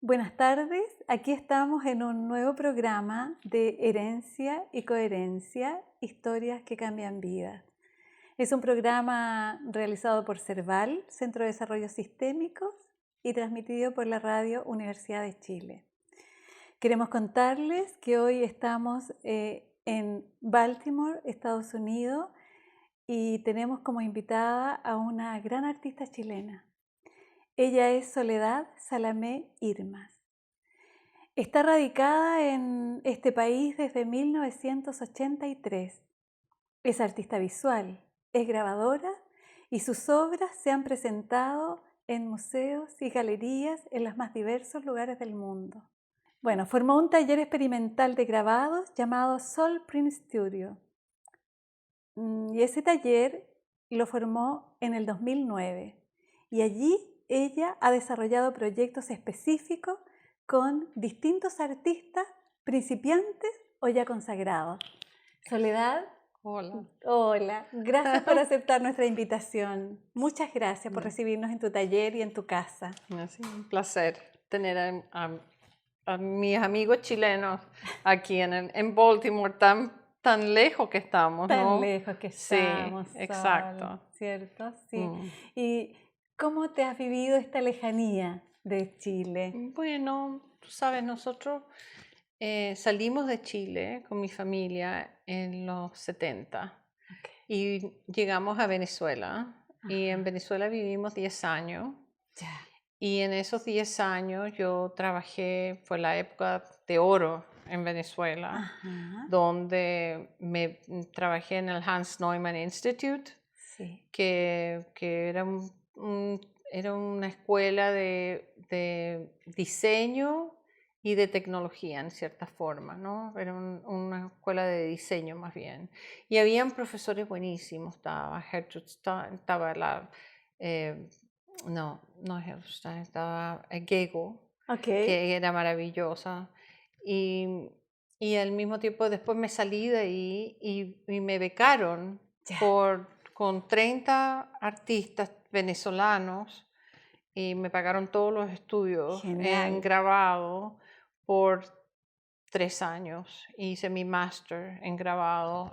Buenas tardes, aquí estamos en un nuevo programa de Herencia y Coherencia, historias que cambian vidas. Es un programa realizado por CERVAL, Centro de Desarrollo Sistémicos, y transmitido por la Radio Universidad de Chile. Queremos contarles que hoy estamos en Baltimore, Estados Unidos, y tenemos como invitada a una gran artista chilena. Ella es Soledad Salamé Irmas. Está radicada en este país desde 1983. Es artista visual, es grabadora y sus obras se han presentado en museos y galerías en los más diversos lugares del mundo. Bueno, formó un taller experimental de grabados llamado Soul Print Studio. Y ese taller lo formó en el 2009. Y allí ella ha desarrollado proyectos específicos con distintos artistas, principiantes o ya consagrados. Soledad. Hola. Hola, gracias por aceptar nuestra invitación. Muchas gracias por recibirnos en tu taller y en tu casa. Es un placer tener a mis amigos chilenos aquí en Baltimore, tan lejos que estamos, Tan ¿no? lejos que estamos. Sí, exacto. Sol, ¿cierto? Sí. ¿Y cómo te has vivido esta lejanía de Chile? Bueno, tú sabes, nosotros salimos de Chile con mi familia en los 70 y llegamos a Venezuela. Y en Venezuela vivimos 10 años. Ya. Y en esos 10 años yo trabajé, fue la época de oro en Venezuela, donde trabajé en el Hans Neumann Institute, Sí. que era, era una escuela de diseño y de tecnología en cierta forma, ¿no? Era una escuela de diseño más bien. Y habían profesores buenísimos, estaba Gertrude Stein, estaba la... no Herstein, estaba Gego, que era maravillosa. Y al mismo tiempo después me salí de ahí y me becaron con 30 artistas venezolanos y me pagaron todos los estudios en grabado por 3 años. Hice mi máster en grabado.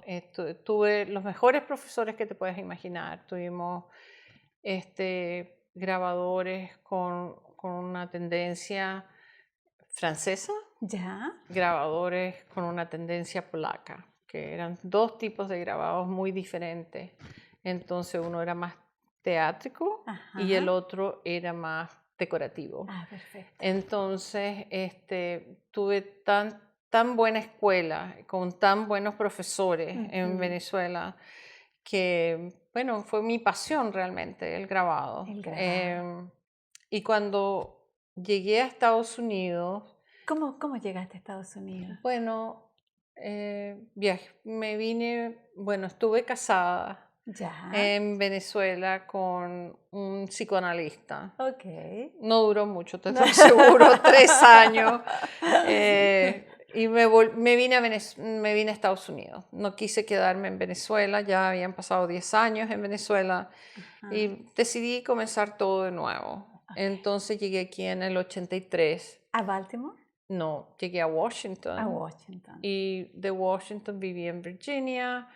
Tuve los mejores profesores que te puedes imaginar. Tuvimos grabadores con una tendencia francesa, grabadores con una tendencia polaca, que eran dos tipos de grabados muy diferentes. Entonces uno era más teátrico y el otro era más decorativo. Perfecto. Entonces tuve tan buena escuela, con tan buenos profesores en Venezuela, que, bueno, fue mi pasión realmente, el grabado. Y cuando llegué a Estados Unidos... ¿Cómo llegaste a Estados Unidos? Bueno, estuve casada en Venezuela con un psicoanalista. No duró mucho, te estoy seguro, 3 años. Y me vine a Estados Unidos. No quise quedarme en Venezuela, ya habían pasado 10 años en Venezuela y decidí comenzar todo de nuevo. Entonces llegué aquí en el 83. ¿A Baltimore? No, llegué a Washington. A Washington. Y de Washington viví en Virginia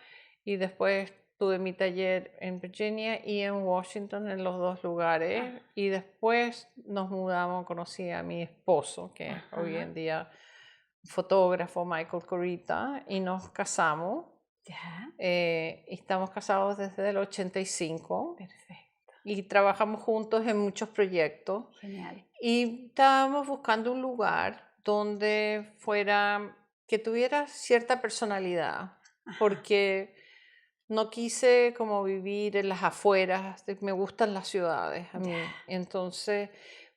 y después tuve mi taller en Virginia y en Washington, en los dos lugares. Y después nos mudamos, conocí a mi esposo, que es hoy en día fotógrafo, Michael Corita, y nos casamos. Estamos casados desde el 85. Perfecto. Y trabajamos juntos en muchos proyectos. Genial. Y estábamos buscando un lugar donde que tuviera cierta personalidad, porque no quise como vivir en las afueras, me gustan las ciudades a mí. Entonces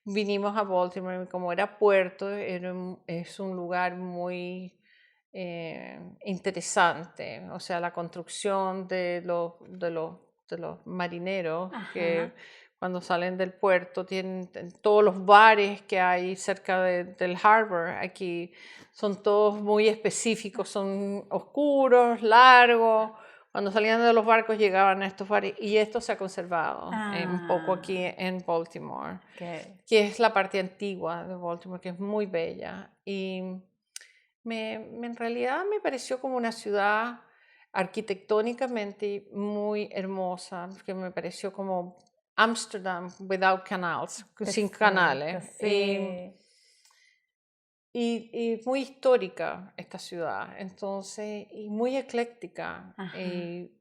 vinimos a Baltimore y como era puerto, es un lugar muy interesante, o sea, la construcción de los marineros que cuando salen del puerto tienen todos los bares que hay cerca del harbor aquí, son todos muy específicos, son oscuros, largos. Cuando salían de los barcos llegaban a estos bares y esto se ha conservado un poco aquí en Baltimore, Okay. que es la parte antigua de Baltimore, que es muy bella. Y en realidad me pareció como una ciudad arquitectónicamente muy hermosa, que me pareció como Amsterdam without canals, sin Perfecto, canales. sí. Y muy histórica esta ciudad, entonces, y muy ecléctica. Ajá. De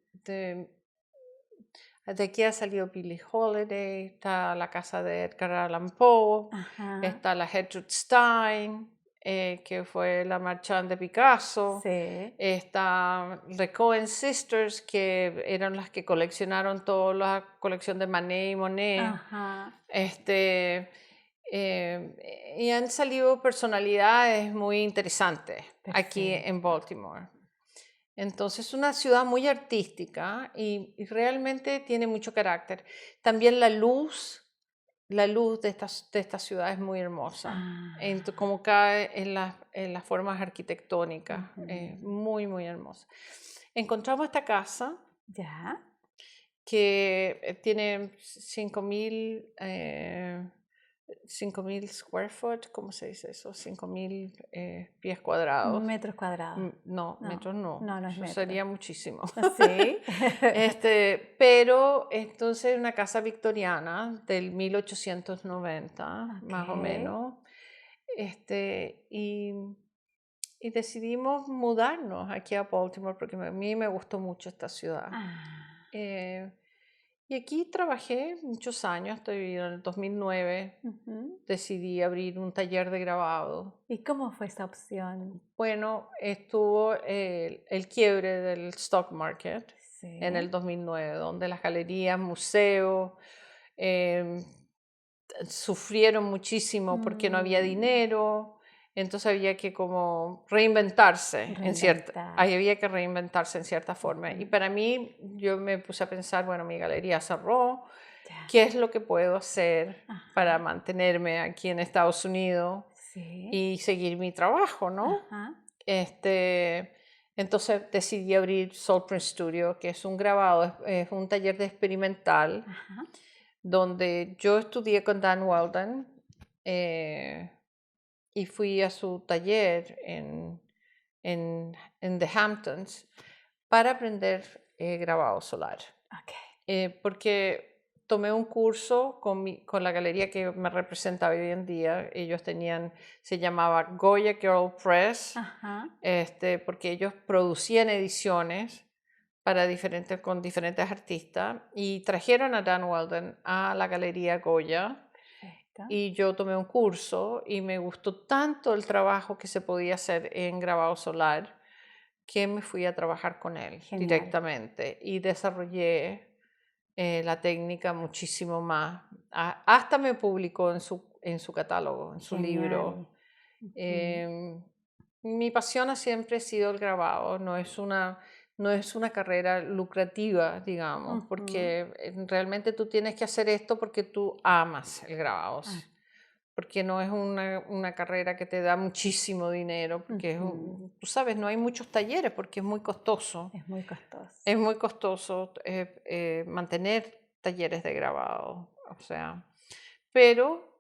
aquí ha salido Billie Holiday, está la casa de Edgar Allan Poe, Ajá. está la Gertrude Stein, que fue la marchand de Picasso, Sí. está The Coen Sisters, que eran las que coleccionaron toda la colección de Manet y Monet. Ajá. Y han salido personalidades muy interesantes aquí en Perfecto. Baltimore. Entonces es una ciudad muy artística y realmente tiene mucho carácter. También la luz de esta ciudad es muy hermosa, Ah. como cae en las formas arquitectónicas, Ujú. muy, muy hermosa. Encontramos esta casa Ya. que tiene 5.000 square foot, ¿cómo se dice eso? 5.000 pies cuadrados. Metros cuadrados. No, No, metros no, no, no es eso metro. sería muchísimo. Sí. Pero entonces una casa victoriana del 1890, más o Okay. menos. Este, y, y decidimos mudarnos aquí a Baltimore porque a mí me gustó mucho esta ciudad. Ah. Eh, y aquí trabajé muchos años, en el 2009 Ujú. decidí abrir un taller de grabado. ¿Y cómo fue esa opción? Bueno, estuvo el quiebre del stock market en el Sí. 2009, donde las galerías, museos em, sufrieron muchísimo porque no había Mm, dinero, entonces había que como reinventarse reinventar. había que reinventarse en cierta forma. Y Ujú. para mí, yo me puse a pensar, bueno, mi galería cerró, Ya. ¿qué es lo que puedo hacer para Ajá. mantenerme aquí en Estados Unidos Sí. y seguir mi trabajo, ¿no? Ajá. Este, entonces decidí abrir Soul Print Studio, que es un grabado, es un taller de experimental Ajá. donde yo estudié con Dan Weldon eh, y fui a su taller en The Hamptons para aprender grabado solar. Okay. Porque tomé un curso con la galería que me representa hoy en día. Se llamaba Goya Girl Press, Ajá. porque ellos producían ediciones con diferentes artistas y trajeron a Dan Weldon a la galería Goya Perfecto. y yo tomé un curso y me gustó tanto el trabajo que se podía hacer en grabado solar que me fui a trabajar con él Genial. directamente y desarrollé la técnica muchísimo más. Hasta me publicó en su catálogo, en su libro. Genial. Ujú. Em, Mi pasión ha siempre sido el grabado, no es una carrera lucrativa, digamos, Ujú. porque realmente tú tienes que hacer esto porque tú amas el grabado, Ah, porque no es una carrera que te da muchísimo dinero, porque ujú. tú sabes, no hay muchos talleres porque es muy costoso. Es muy costoso. Es muy costoso mantener talleres de grabado, o sea, pero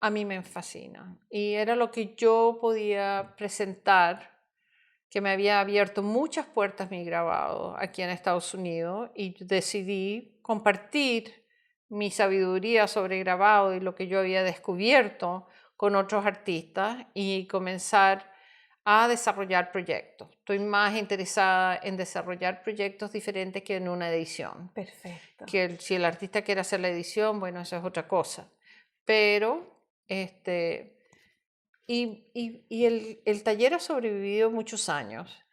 a mí me fascina. Y era lo que yo podía presentar, que me había abierto muchas puertas mi grabado aquí en Estados Unidos y decidí compartir mi sabiduría sobre grabado y lo que yo había descubierto con otros artistas y comenzar a desarrollar proyectos. Estoy más interesada en desarrollar proyectos diferentes que en una edición. Perfecto. Si el artista quiere hacer la edición, bueno, eso es otra cosa. Pero, el taller ha sobrevivido muchos años.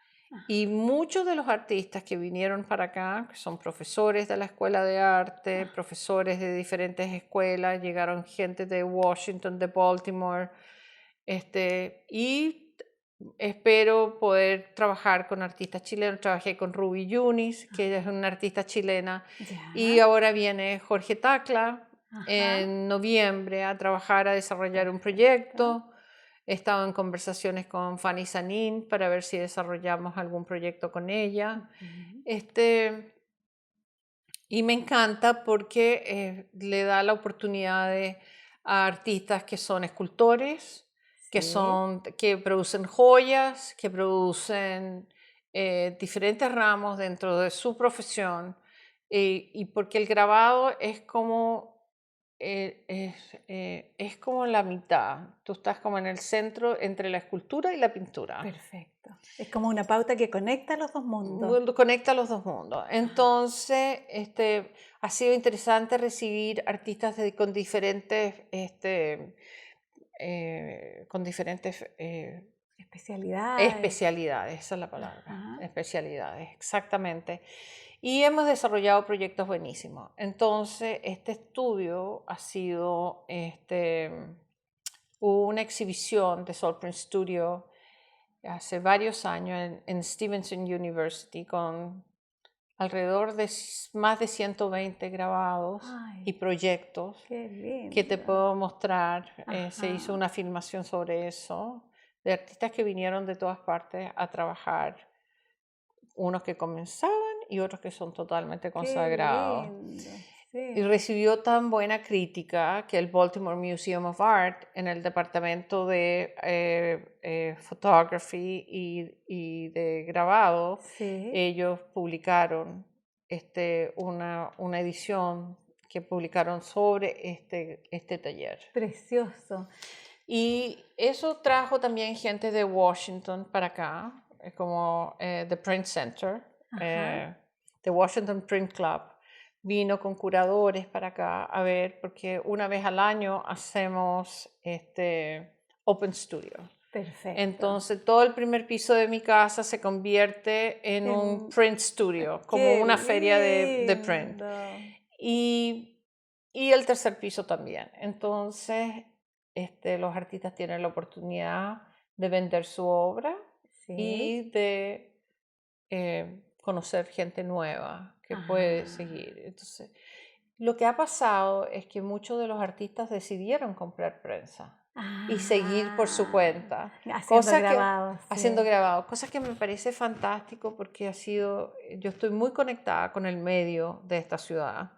Y Ajá. muchos de los artistas que vinieron para acá, que son profesores de la escuela de arte, Ah, profesores de diferentes escuelas, llegaron gente de Washington, de Baltimore, y espero poder trabajar con artistas chilenos. Trabajé con Ruby Yunis, que es una artista chilena, y ya. ahora viene Jorge Tacla Ajá. en noviembre a trabajar, a desarrollar un Perfecto. proyecto. He estado en conversaciones con Fanny Sanín para ver si desarrollamos algún proyecto con ella. Y me encanta porque le da la oportunidad a artistas que son escultores, Sí. que producen joyas, que producen diferentes ramos dentro de su profesión. Y porque el grabado es como la mitad. Tú estás como en el centro entre la escultura y la pintura. Perfecto. Es como una pauta que conecta los dos mundos. Conecta los dos mundos. Entonces, ha sido interesante recibir artistas con diferentes, Especialidades. especialidades, esa es la palabra, Ajá. especialidades, exactamente. Y hemos desarrollado proyectos buenísimos. Entonces, este estudio ha sido, hubo una exhibición de Soul Print Studio hace varios años en Stevenson University con alrededor de más de 120 grabados y Ay, proyectos qué que te lindo. puedo mostrar. Se hizo Ajá. una filmación sobre eso, de artistas que vinieron de todas partes a trabajar, unos que comenzaban y otros que son totalmente Qué consagrados. lindo. Y Sí. recibió tan buena crítica que el Baltimore Museum of Art, en el departamento de photography y de grabado, Sí. ellos publicaron una edición que publicaron sobre este taller. Precioso. Y eso trajo también gente de Washington para acá, como The Print Center, Ajá. The Washington Print Club. Vino con curadores para acá a ver, porque una vez al año hacemos Open Studio. Perfecto. Entonces todo el primer piso de mi casa se convierte en un print studio, como Qué una feria de print. lindo. Y el tercer piso también. Entonces, los artistas tienen la oportunidad de vender su obra Sí. y de conocer gente nueva que puede Ah. seguir. Entonces, lo que ha pasado es que muchos de los artistas decidieron comprar prensa y seguir por su Ah. cuenta, Haciendo grabados, haciendo sí. grabados, cosas que me parece fantástico porque yo estoy muy conectada con el medio de esta ciudad.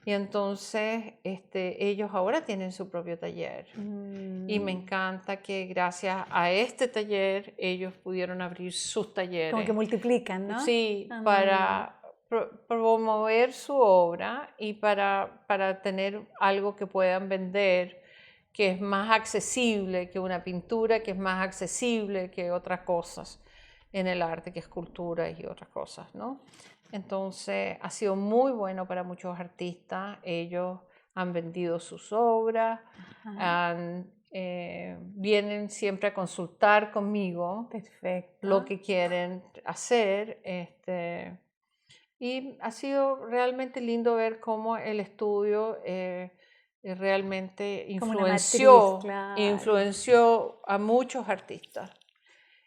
Y entonces ellos ahora tienen su propio taller. Y me Mm. encanta que gracias a este taller ellos pudieron abrir sus Como que talleres. multiplican, ¿no? Sí, Mm. para promover su obra y para tener algo que puedan vender que es más accesible que una pintura, que es más accesible que otras cosas en el arte, que esculturas y otras cosas, ¿no? Entonces ha sido muy bueno para muchos artistas. Ellos han vendido sus obras, Ajá. vienen siempre a consultar conmigo lo Perfecto. que quieren hacer. Y ha sido realmente lindo ver cómo el estudio realmente Como una matriz, claro. influenció a muchos artistas.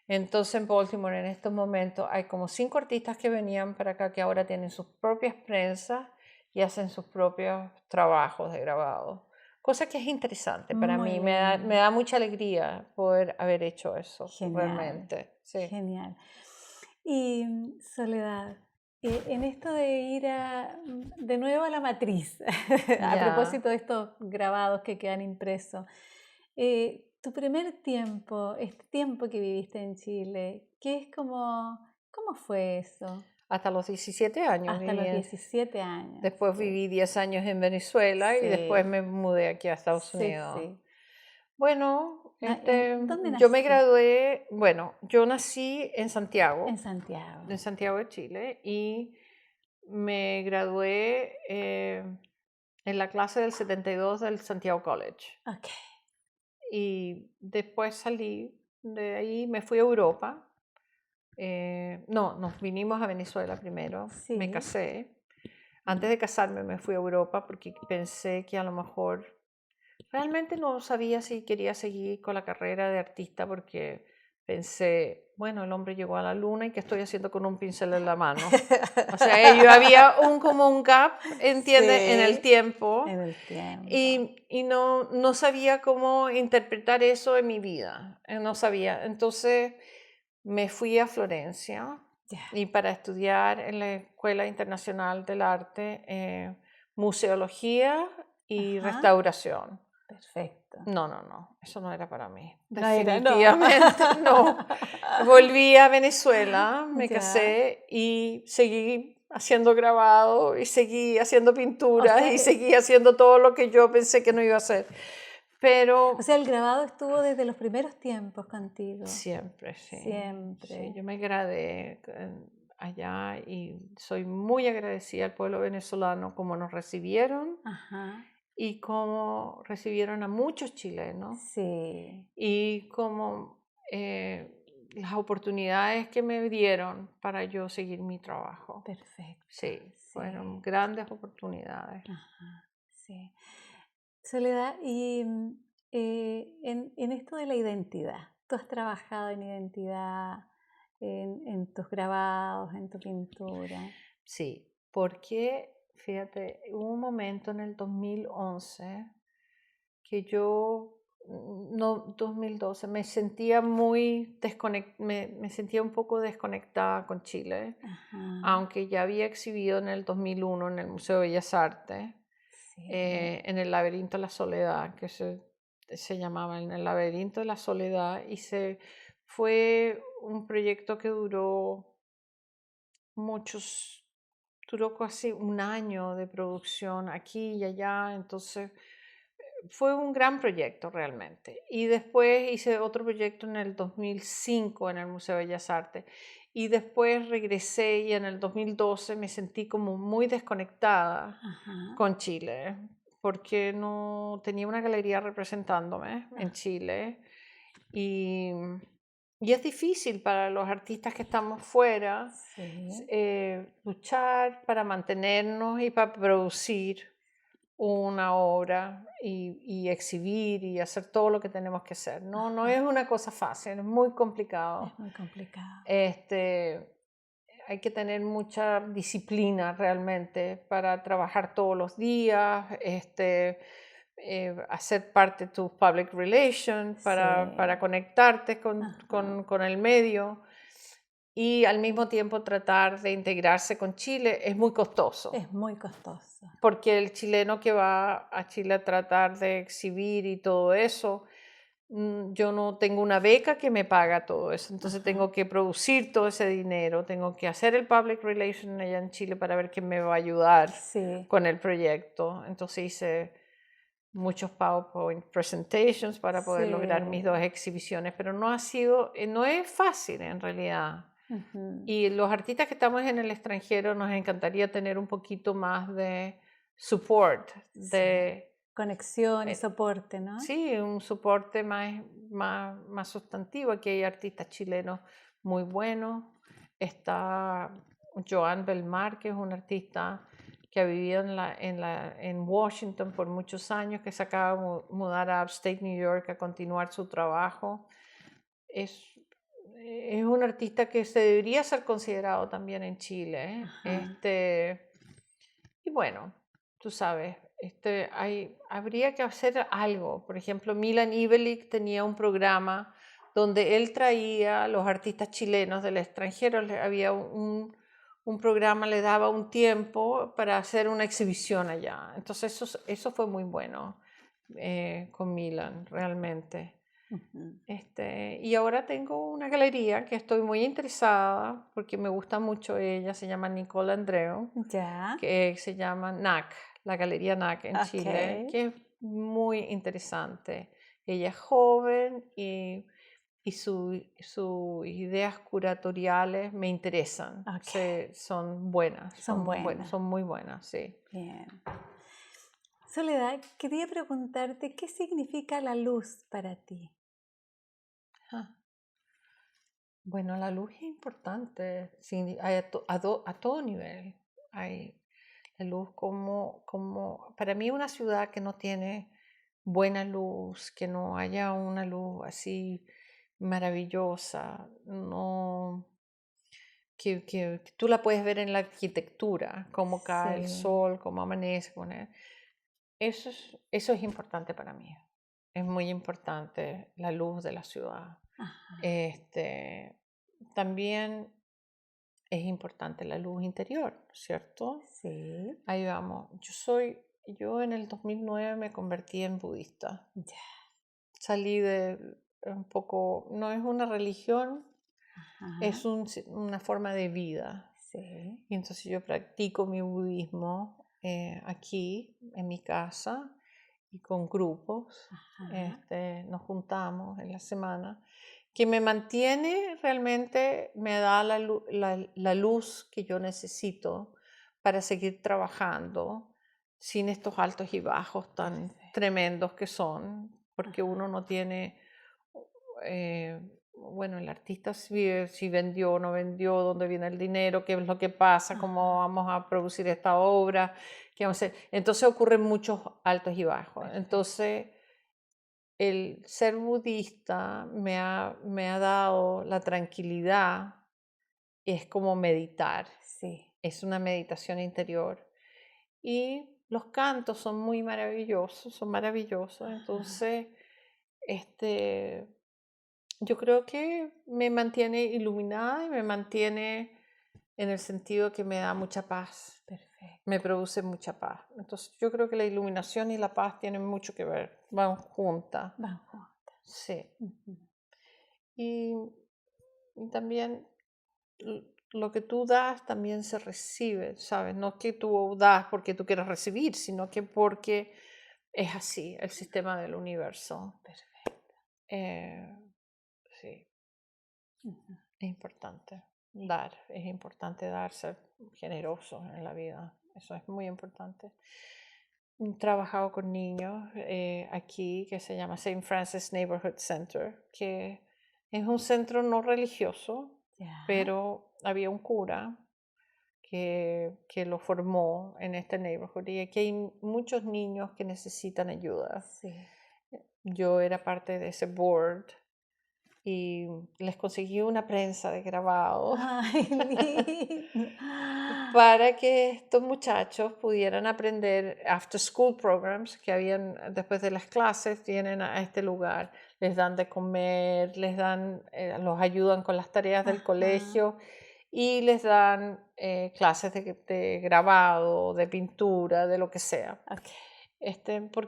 Entonces en Baltimore en estos momentos hay como 5 artistas que venían para acá que ahora tienen sus propias prensas y hacen sus propios trabajos de grabado. Cosa que es interesante para Muy mí, me lindo. da mucha alegría poder haber hecho eso, Genial. realmente. Sí. Genial. Y Soledad, en esto de ir de nuevo a la matriz, a Ya. propósito de estos grabados que quedan impresos, tu primer tiempo, este tiempo que viviste en Chile, ¿cómo fue eso? Hasta los 17 años Hasta los viví. 17 años. Después Sí, viví 10 años en Venezuela y después sí, me mudé aquí a Estados sí, Unidos. sí. Bueno, ¿Dónde yo me nací? gradué, bueno, yo nací En en Santiago. Santiago de Chile, y me gradué en la clase del 72 del Santiago College. Ok, Y después salí de ahí, me fui a Europa. No, nos vinimos a Venezuela primero, me sí. casé. Antes de casarme me fui a Europa porque pensé que a lo mejor realmente no sabía si quería seguir con la carrera de artista porque pensé, bueno, el hombre llegó a la luna y ¿qué estoy haciendo con un pincel en la mano? O sea, yo había como un gap, ¿entiendes? En el Sí, tiempo. en el tiempo. Y no sabía cómo interpretar eso en mi vida. No sabía. Entonces me fui a Florencia Ya. y para estudiar en la Escuela Internacional del Arte, museología y Ajá. restauración. Perfecto. No, eso no era para mí. No era, no. Definitivamente no. Volví a Venezuela, me Ya. casé y seguí haciendo grabado y seguí haciendo pinturas sea, y seguí haciendo todo lo que yo pensé que no iba a hacer. Pero O sea, el grabado estuvo desde los primeros tiempos contigo. siempre, sí. Siempre. Sí, yo me gradué allá y soy muy agradecida al pueblo venezolano como nos recibieron Ajá. y cómo recibieron a muchos chilenos. Sí. Y como las oportunidades que me dieron para yo seguir mi trabajo. Perfecto. Sí, fueron Sí. grandes oportunidades. Ajá. Sí. Soledad, y en esto de la identidad, tú has trabajado en identidad, en tus grabados, en tu pintura. Sí, porque, fíjate, hubo un momento en el 2011 que yo, no, 2012, me sentía me sentía un poco desconectada con Chile, Ajá. aunque ya había exhibido en el 2001 en el Museo de Bellas Artes. Sí. En el laberinto de la soledad, que se llamaba en el laberinto de la soledad, y fue un proyecto que duró casi un año de producción aquí y allá, entonces fue un gran proyecto realmente. Y después hice otro proyecto en el 2005 en el Museo de Bellas Artes. Y después regresé y en el 2012 me sentí como muy desconectada Ajá. con Chile, porque no tenía una galería representándome en Ah, Chile. Y, y es difícil para los artistas que estamos fuera sí. luchar para mantenernos y para producir una obra y exhibir y hacer todo lo que tenemos que hacer. No es una cosa fácil, es muy complicado. Es muy complicado. Hay que tener mucha disciplina realmente para trabajar todos los días, hacer parte de tu public relations para Sí. conectarte Ajá. con el medio y al mismo tiempo tratar de integrarse con Chile es muy costoso. Es muy costoso. Porque el chileno que va a Chile a tratar de exhibir y todo eso, yo no tengo una beca que me paga todo eso, entonces Ajá. tengo que producir todo ese dinero, tengo que hacer el public relation allá en Chile para ver quién me va a ayudar Sí. con el proyecto. Entonces hice muchos PowerPoint presentations para poder lograr mis dos Sí. exhibiciones, pero no es fácil en realidad. Ujú. Y los artistas que estamos en el extranjero nos encantaría tener un poquito más de support, Sí. Conexión y soporte, ¿no? sí, un soporte más sustantivo. Aquí hay artistas chilenos muy buenos. Está Joan Belmar, que es un artista que ha vivido en Washington por muchos años, que se acaba de mudar a Upstate New York a continuar su trabajo. Es, es un artista que se debería ser considerado también en Chile. Ajá. Y bueno, tú sabes, habría que hacer algo. Por ejemplo, Milan Ivelic tenía un programa donde él traía a los artistas chilenos del extranjero. Había un programa, le daba un tiempo para hacer una exhibición allá. Entonces eso fue muy bueno con Milan, realmente. Ujú. Y ahora tengo una galería que estoy muy interesada porque me gusta mucho ella, se llama Nicole Andreu, Ya. que se llama NAC, la Galería NAC en Ok. Chile, que es muy interesante. Ella es joven y sus ideas curatoriales me interesan, Ok. son buenas, Son buenas. son muy buenas, sí. Bien. Soledad, quería preguntarte qué significa la luz para ti. Ah, Bueno, la luz es importante hay a todo nivel. Hay la luz para mí una ciudad que no tiene buena luz, que no haya una luz así maravillosa, no, que tú la puedes ver en la arquitectura, cómo cae el Sí. sol, cómo amanece. Eso es importante para mí. Es muy importante la luz de la ciudad. Ajá. También es importante la luz interior, ¿cierto? Sí. Ahí vamos. Yo en el 2009 me convertí en budista. Ya. Salí de un poco, no es una religión, Ajá. es una forma de vida. Sí. Y entonces yo practico mi budismo aquí, en mi casa, y con grupos. Ajá. Nos juntamos en la semana, que me mantiene realmente, me da la luz que yo necesito para seguir trabajando sin estos altos y bajos tan tremendos que son, porque uno no tiene, bueno, el artista si vendió o no vendió, dónde viene el dinero, qué es lo que pasa, cómo vamos a producir esta obra, qué vamos a hacer. Entonces ocurren muchos altos y bajos. Perfecto. Entonces el ser budista me ha dado la tranquilidad, es como meditar, Sí. es una meditación interior. Y los cantos son muy maravillosos, son maravillosos. Ajá. Entonces, yo creo que me mantiene iluminada y me mantiene en el sentido que me da mucha paz, Perfecto. me produce mucha paz. Entonces, yo creo que la iluminación y la paz tienen mucho que ver, van juntas. Van juntas. Sí. Ujú. Y, y también lo que tú das también se recibe, ¿sabes? No que tú das porque tú quieras recibir, sino que porque es así, el sistema del universo. Perfecto. Sí, Ujú. es importante dar, ser generoso en la vida, eso es muy importante. He trabajado con niños aquí que se llama Saint Francis Neighborhood Center, que es un centro no religioso, Ya. pero había un cura que lo formó en este neighborhood y aquí hay muchos niños que necesitan ayuda. Sí. Yo era parte de ese board y les conseguí una prensa de grabado Ay, lindo. para que estos muchachos pudieran aprender after school programs que habían después de las clases, vienen a este lugar, les dan de comer, los ayudan con las tareas del Ajá. colegio y les dan clases de grabado, de pintura, de lo que sea. Ok.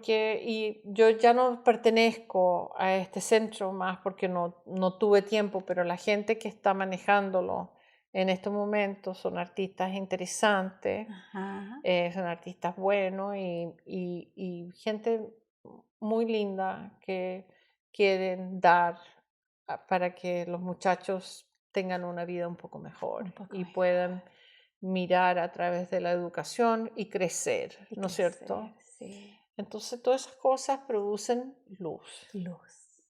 Y yo ya no pertenezco a este centro más porque no tuve tiempo, pero la gente que está manejándolo en estos momentos son artistas interesantes, Ajá. son artistas buenos y gente muy linda que quieren dar para que los muchachos tengan una vida un poco mejor Un poco y mejor. puedan mirar a través de la educación y crecer, Y ¿no es crecer, cierto? sí. Entonces todas esas cosas producen luz, Luz.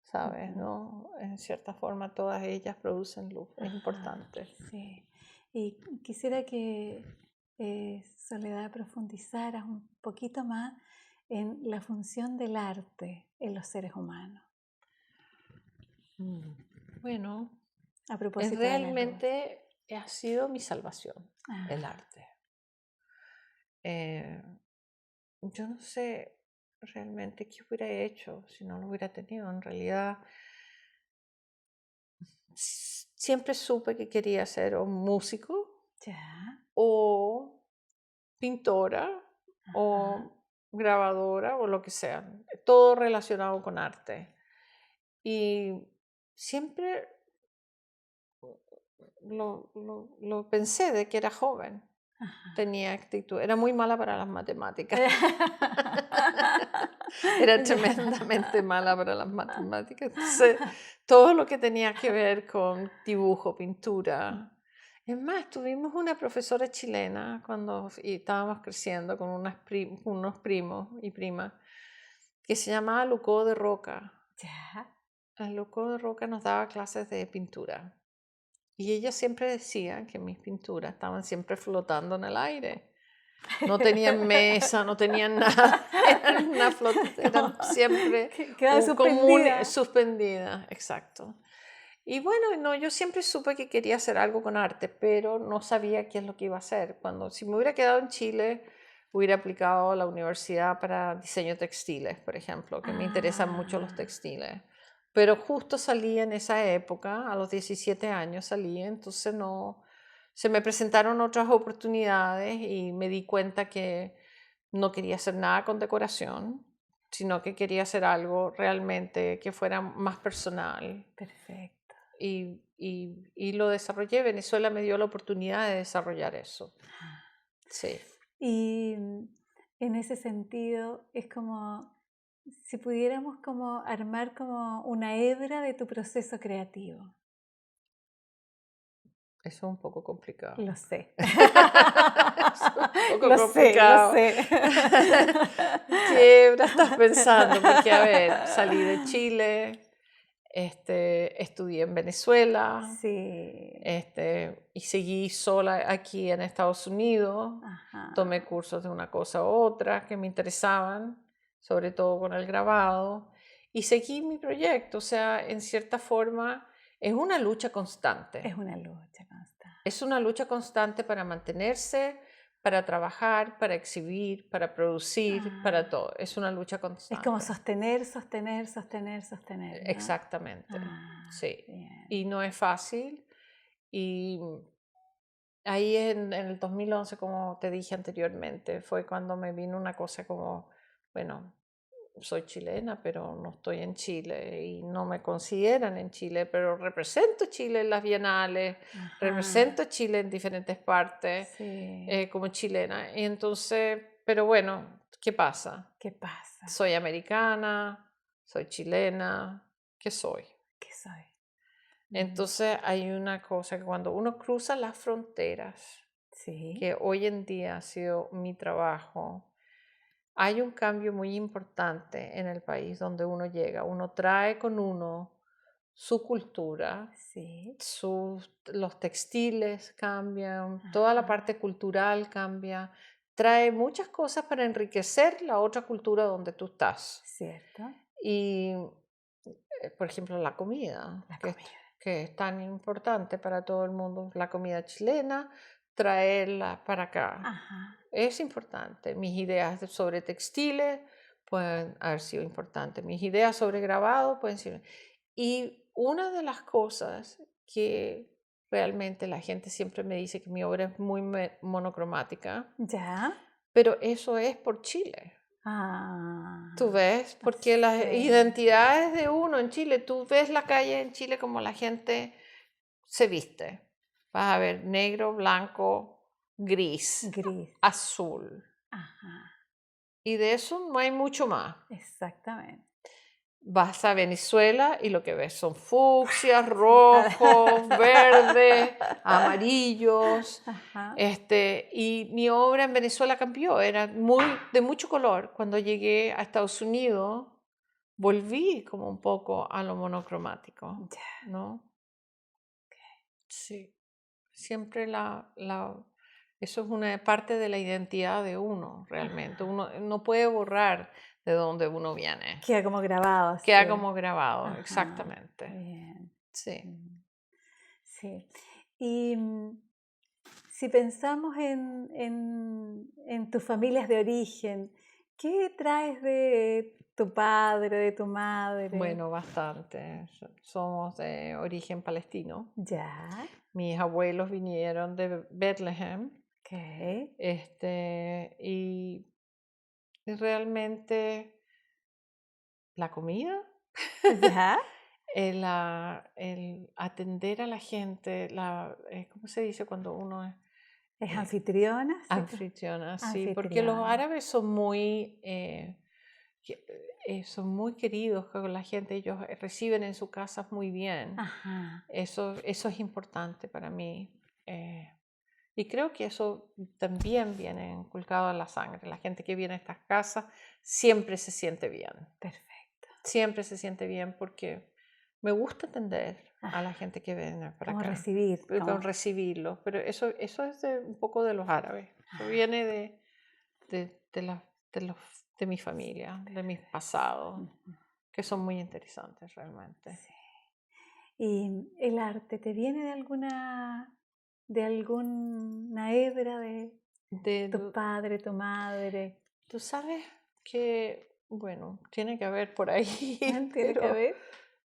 ¿sabes? Ujú. ¿No? En cierta forma todas ellas producen luz, es Ajá. importante. Sí. Y quisiera que Soledad profundizaras un poquito más en la función del arte en los seres humanos, Mm. Bueno, a propósito de la luz. realmente ha sido mi salvación, el Ajá. arte. Eh, yo no sé realmente qué hubiera hecho si no lo hubiera tenido. En realidad, siempre supe que quería ser o músico Ya. o pintora Ajá. o grabadora o lo que sea, todo relacionado con arte. Y siempre lo pensé de que era joven, Ajá. tenía actitud, era muy mala para las matemáticas. Era Ya. tremendamente mala para las matemáticas. Entonces, todo lo que tenía que ver con dibujo, pintura. Es más, tuvimos una profesora chilena cuando estábamos creciendo con unos primos y primas que se llamaba Lucó de Roca. Ya. Lucó de Roca nos daba clases de pintura. Y ella siempre decía que mis pinturas estaban siempre flotando en el aire. No tenían mesa, no tenían nada. Eran una flota, eran siempre Quedaba suspendida. suspendida, exacto. Y bueno, no, yo siempre supe que quería hacer algo con arte, pero no sabía qué es lo que iba a hacer. Si me hubiera quedado en Chile, hubiera aplicado a la universidad para diseño textiles, por ejemplo, que me interesan mucho los textiles. Pero justo salí en esa época, a los 17 años salí, entonces no, se me presentaron otras oportunidades y me di cuenta que no quería hacer nada con decoración, sino que quería hacer algo realmente que fuera más personal. Perfecto. Y lo desarrollé. Venezuela me dio la oportunidad de desarrollar eso. Sí. Y en ese sentido es como si pudiéramos como armar como una hebra de tu proceso creativo. Eso es un poco complicado. Lo sé. Es un poco complicado. Lo sé. ¿Qué hebra estás pensando? Porque, a ver, salí de Chile, estudié en Venezuela, Sí. y seguí sola aquí en Estados Unidos. Ajá. Tomé cursos de una cosa u otra que me interesaban, sobre todo con el grabado, y seguí mi proyecto. O sea, en cierta forma, es una lucha constante. Es una lucha constante. Es una lucha constante para mantenerse, para trabajar, para exhibir, para producir, para todo. Es una lucha constante. Es como sostener, sostener, sostener, sostener, ¿no? Exactamente, sí. Bien. Y no es fácil. Y ahí en el 2011, como te dije anteriormente, fue cuando me vino una cosa como, bueno, soy chilena, pero no estoy en Chile y no me consideran en Chile, pero represento Chile en las bienales, represento Chile en diferentes partes Sí. como chilena. Y entonces, pero bueno, ¿qué pasa? ¿Qué pasa? Soy americana, soy chilena, ¿qué soy? ¿Qué soy? Entonces hay una cosa que cuando uno cruza las fronteras, Sí. que hoy en día ha sido mi trabajo, hay un cambio muy importante en el país donde uno llega. Uno trae con uno su cultura, Sí. los textiles cambian, toda la parte cultural cambia, trae muchas cosas para enriquecer la otra cultura donde tú estás. Cierto. Y, por ejemplo, la comida, que es tan importante para todo el mundo, la comida chilena, traerla para acá. Ajá. Es importante. Mis ideas sobre textiles pueden haber sido importantes. Mis ideas sobre grabado pueden ser. Y una de las cosas que realmente la gente siempre me dice que mi obra es muy monocromática, ¿Ya? pero eso es por Chile. Ah. Tú ves, porque las Sí. identidades de uno en Chile, tú ves la calle en Chile como la gente se viste. Vas a ver negro, blanco, gris, Gris. azul. Ajá. Y de eso no hay mucho más. Exactamente. Vas a Venezuela y lo que ves son fucsias, rojos, verdes, amarillos. Ajá. Y mi obra en Venezuela cambió, era de mucho color. Cuando llegué a Estados Unidos, volví como un poco a lo monocromático, Ya. ¿no? Sí. Siempre eso es una parte de la identidad de uno, realmente. Uno no puede borrar de dónde uno viene. Queda como grabado. Queda Sí. como grabado, Ajá. exactamente. Bien. Sí. Sí. Y si pensamos en tus familias de origen, ¿qué traes de tu padre, de tu madre? Bueno, bastante. Somos de origen palestino. Ya. Mis abuelos vinieron de Bethlehem. Ok. Y realmente la comida, Ya. el atender a la gente, ¿cómo se dice cuando uno es ¿Es anfitriona? Sí, anfitriona? Sí, porque los anfitriona. árabes son muy queridos con la gente, ellos reciben en sus casas muy bien. Ajá. Eso es importante para mí. Y creo que eso también viene inculcado en la sangre. La gente que viene a estas casas siempre se siente bien. Perfecto. Siempre se siente bien porque me gusta atender a la gente que viene para Como acá. recibir. Con recibirlo. Pero eso es un poco de los árabes. Eso viene de mi familia, de mis pasados, que son muy interesantes realmente. Sí. ¿Y el arte te viene de alguna hebra de tu padre, tu madre? Tú sabes que, bueno, tiene que haber por ahí, ¿Tiene que pero ver?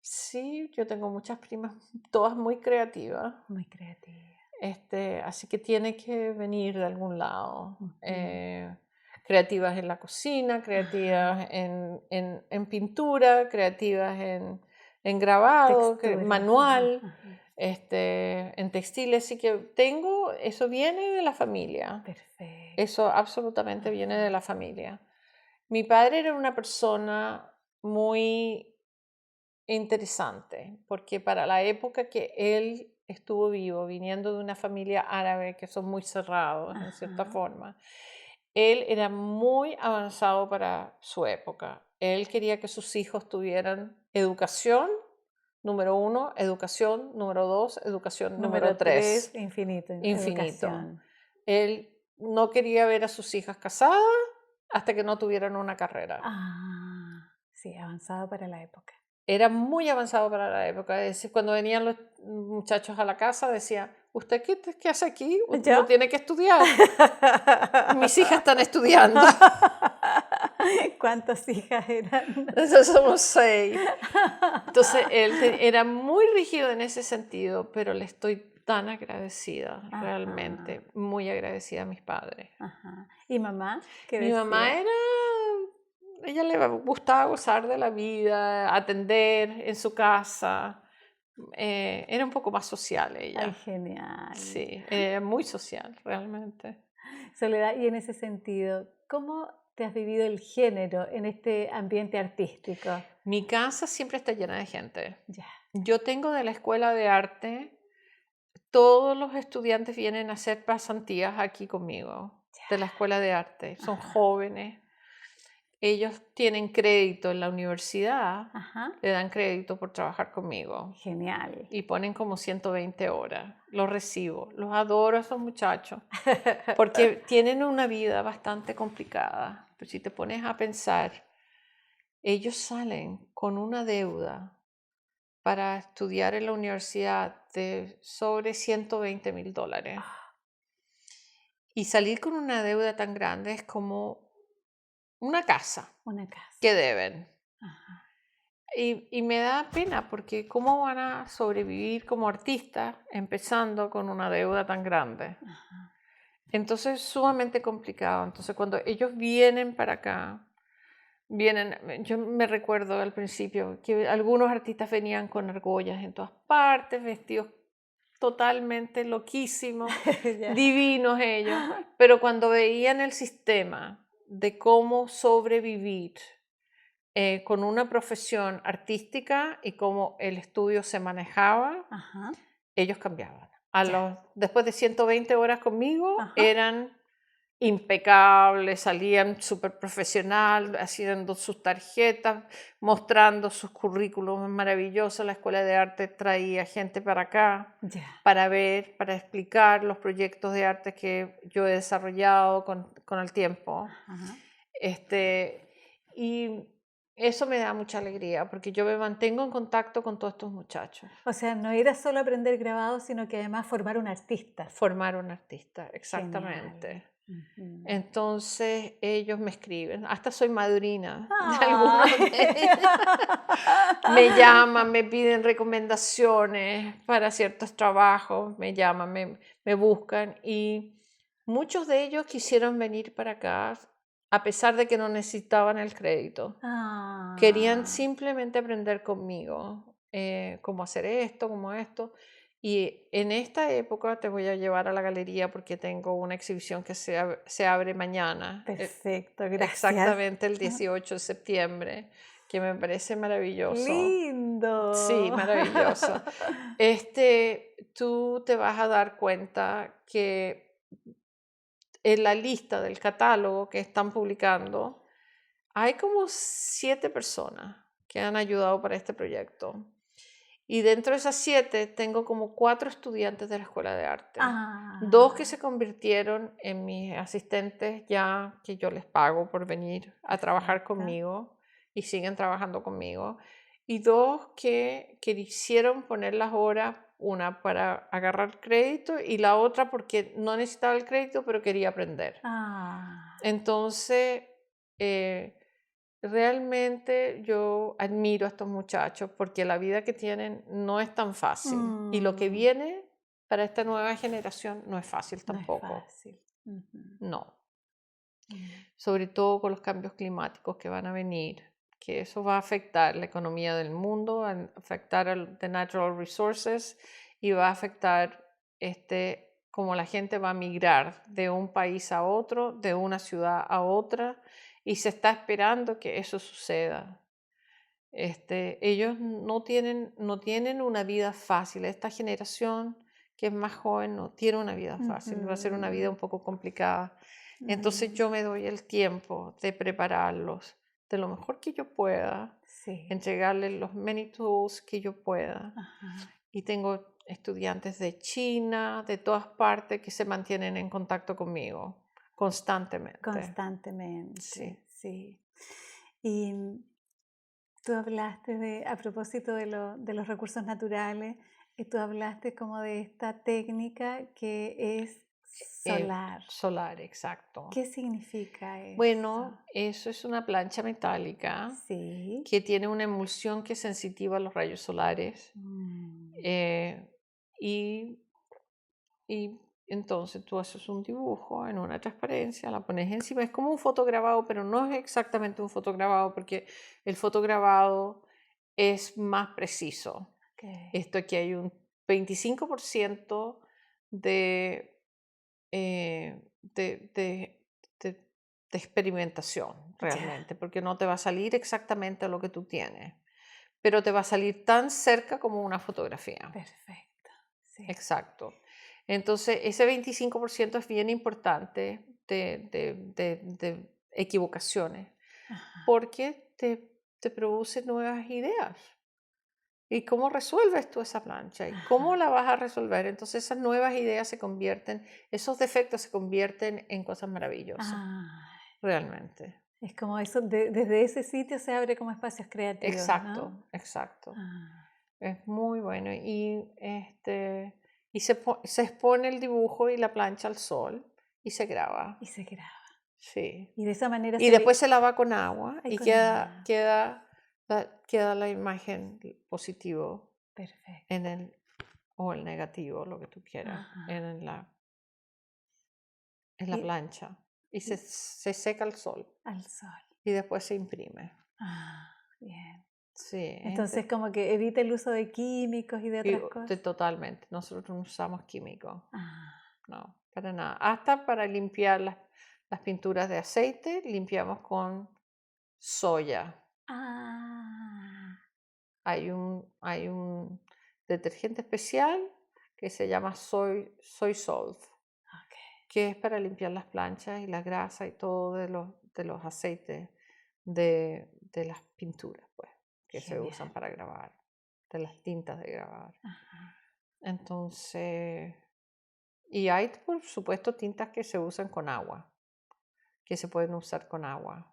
sí, yo tengo muchas primas, todas muy creativas. Muy creativa. Así que tiene que venir de algún lado. Ujú. Creativas en la cocina, creativas en pintura, creativas en grabado, Textura. manual, Ajá. en textiles. Así que eso viene de la familia. Perfecto. Eso absolutamente viene de la familia. Mi padre era una persona muy interesante, porque para la época que él estuvo vivo, viniendo de una familia árabe que son muy cerrados en cierta Ajá. forma, él era muy avanzado para su época. Él quería que sus hijos tuvieran educación, número 1, educación, número 2, educación, número Número 3, 3, infinito, infinito. educación. Él no quería ver a sus hijas casadas hasta que no tuvieran una carrera. Sí, avanzado para la época. Era muy avanzado para la época. Es decir, cuando venían los muchachos a la casa, decía, ¿usted qué hace aquí? No ¿Yo? tiene que estudiar. Mis hijas están estudiando. ¿Cuántas hijas eran? Entonces somos 6. Entonces él era muy rígido en ese sentido, pero le estoy tan agradecida, realmente, Ajá, muy agradecida a mis padres. ajá. ¿Y mamá? ¿Qué Mi mamá decía? ella le gustaba gozar de la vida, atender en su casa. Era un poco más social Ay, ella. genial. Sí, muy social, realmente. Soledad, y en ese sentido, ¿cómo te has vivido el género en este ambiente artístico? Mi casa siempre está llena de gente. Ya, Yo tengo de la escuela de arte, todos los estudiantes vienen a hacer pasantías aquí conmigo, de la escuela de arte. Son ajá, jóvenes. Ellos tienen crédito en la universidad, ajá. le dan crédito por trabajar conmigo Genial. y ponen como 120 horas. Los recibo, los adoro a esos muchachos. Porque tienen una vida bastante complicada. Pero si te pones a pensar, ellos salen con una deuda para estudiar en la universidad de sobre $120,000. Y salir con una deuda tan grande es como una casa Una casa. que deben. Ajá, Y me da pena porque ¿cómo van a sobrevivir como artistas empezando con una deuda tan grande? ajá. Entonces es sumamente complicado. Entonces cuando ellos vienen para acá, yo me recuerdo al principio que algunos artistas venían con argollas en todas partes, vestidos totalmente loquísimos, Ya. divinos ellos, pero cuando veían el sistema de cómo sobrevivir con una profesión artística y cómo el estudio se manejaba, Ajá, ellos cambiaban. ya. Después de 120 horas conmigo, Ajá. eran impecables, salían súper profesional, haciendo sus tarjetas, mostrando sus currículums maravillosos. La Escuela de Arte traía gente para acá Ya. para ver, para explicar los proyectos de arte que yo he desarrollado con el tiempo. Ajá. Y eso me da mucha alegría porque yo me mantengo en contacto con todos estos muchachos. O sea, no era solo aprender grabado, sino que además formar un artista. Formar un artista, Genial. exactamente. Ujú. Entonces ellos me escriben, hasta soy madrina de algunos de Ay. ellos. Me llaman, me piden recomendaciones para ciertos trabajos, me llaman, me buscan y muchos de ellos quisieron venir para acá a pesar de que no necesitaban el crédito. Querían Ah, simplemente aprender conmigo cómo hacer esto, cómo esto. Y en esta época te voy a llevar a la galería porque tengo una exhibición que se abre mañana, perfecto, gracias. exactamente el 18 de septiembre, que me parece maravilloso. Sí, Lindo. maravilloso. Tú te vas a dar cuenta que en la lista del catálogo que están publicando, hay como 7 personas que han ayudado para este proyecto. Y dentro de esas 7 tengo como 4 estudiantes de la escuela de arte. 2 que se convirtieron en mis asistentes ya, que yo les pago por venir a trabajar conmigo y siguen trabajando conmigo. Y 2 que quisieron poner las horas, una para agarrar crédito y la otra porque no necesitaba el crédito, pero quería aprender. Entonces, realmente yo admiro a estos muchachos porque la vida que tienen no es tan fácil. Y lo que viene para esta nueva generación no es fácil tampoco. No es fácil. No. Sobre todo con los cambios climáticos que van a venir, que eso va a afectar la economía del mundo, va a afectar the natural resources y va a afectar cómo la gente va a migrar de un país a otro, de una ciudad a otra, y se está esperando que eso suceda. Ellos no tienen una vida fácil. Esta generación que es más joven no tiene una vida fácil, va a ser una vida un poco complicada. Entonces yo me doy el tiempo de prepararlos de lo mejor que yo pueda, entregarles los many tools que yo pueda. Y tengo estudiantes de China, de todas partes, que se mantienen en contacto conmigo constantemente. Sí. Y tú hablaste a propósito de los recursos naturales, tú hablaste como de esta técnica que es solar. Solar, exacto. ¿Qué significa eso? Bueno, eso es una plancha metálica que tiene una emulsión que es sensitiva a los rayos solares. Y entonces tú haces un dibujo en una transparencia, la pones encima, es como un fotograbado, pero no es exactamente un fotograbado porque el fotograbado es más preciso. Esto aquí hay un 25% de experimentación realmente, porque no te va a salir exactamente lo que tú tienes, pero te va a salir tan cerca como una fotografía. Perfecto. Sí. Exacto. Entonces, ese 25% es bien importante de equivocaciones, porque te produce nuevas ideas. ¿Y cómo resuelves tú esa plancha? ¿Y cómo la vas a resolver? Entonces esas nuevas ideas esos defectos se convierten en cosas maravillosas, realmente. Es como eso, desde ese sitio se abre como espacios creativos. Exacto, ¿no? exacto. Es muy bueno. Y se expone el dibujo y la plancha al sol y se graba. Sí. Y de esa manera y después se lava con agua y queda la imagen positivo. Perfecto. O el negativo, lo que tú quieras, en la plancha. Y se seca al sol. Y después se imprime. Bien. Sí. Entonces como que evita el uso de químicos y de otras cosas. Totalmente. Nosotros no usamos químicos. No, para nada. Hasta para limpiar las pinturas de aceite, limpiamos con soya. Hay un detergente especial que se llama soy salt, que es para limpiar las planchas y la grasa y todo de los aceites de las pinturas, pues, que se usan para grabar, de las tintas de grabar. Entonces, y hay, por supuesto, tintas que se usan con agua, que se pueden usar con agua.